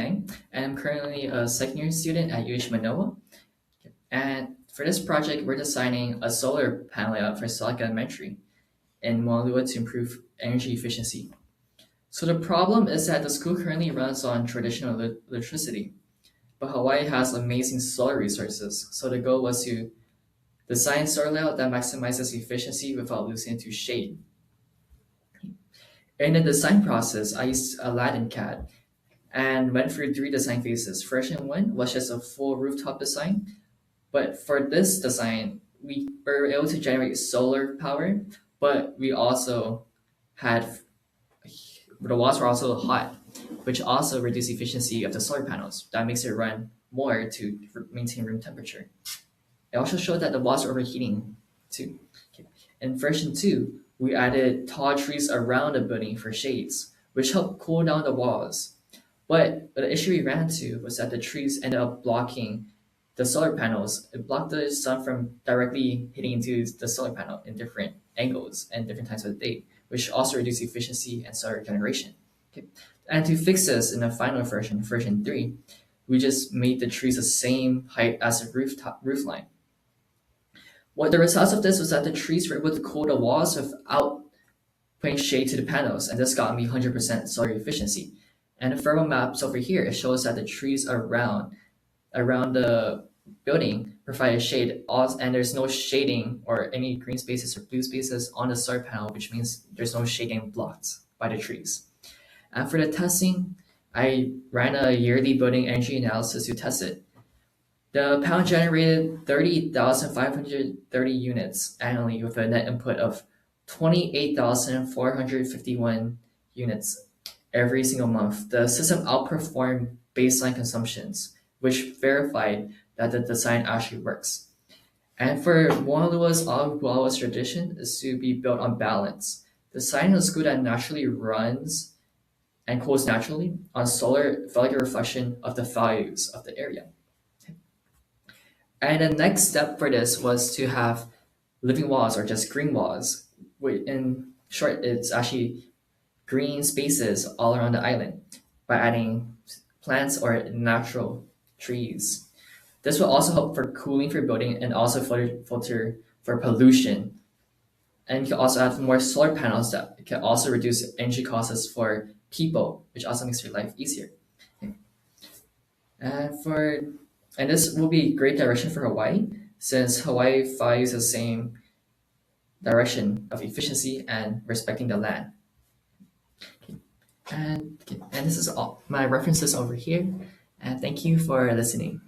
Hanai, and I'm currently a second year student at UH Manoa. And for this project, we're designing a solar panel layout for Select Elementary in Moanalua to improve energy efficiency. So the problem is that the school currently runs on traditional electricity, but Hawaii has amazing solar resources. So the goal was to design solar layout that maximizes efficiency without losing into shade. In the design process, I used Aladdin CAD and went through 3 design phases. Version 1 was just a full rooftop design, but for this design, we were able to generate solar power, but we also had the walls were also hot, which also reduced efficiency of the solar panels. That makes it run more to maintain room temperature. It also showed that the walls were overheating too. Okay. In version 2, we added tall trees around the building for shades, which helped cool down the walls. But the issue we ran into was that the trees ended up blocking the solar panels. It blocked the sun from directly hitting into the solar panel in different angles and different times of the day, which also reduced efficiency and solar generation. Okay. And to fix this in the final version, version 3, we just made the trees the same height as the roof line. What the results of this was that the trees were able to cool the walls without putting shade to the panels, and this got me 100% solar efficiency. And the thermal maps over here, it shows that the trees around the building provide shade, and there's no shading or any green spaces or blue spaces on the solar panel, which means there's no shading blocked by the trees. And for the testing, I ran a yearly building energy analysis to test it. The panel generated 30,530 units annually with a net input of 28,451 units every single month. The system outperformed baseline consumptions, which verified that the design actually works. And for Moanalua's Alabuala's tradition is to be built on balance. Design a school that naturally runs and cools naturally on solar felt like a reflection of the values of the area. And the next step for this was to have living walls or just green walls. In short, it's actually green spaces all around the island by adding plants or natural trees. This will also help for cooling for building and also filter for pollution. And you can also add more solar panels that can also reduce energy costs for people, which also makes your life easier. And this will be a great direction for Hawaii, since Hawaii values the same direction of efficiency and respecting the land. And this is all my references over here. And thank you for listening.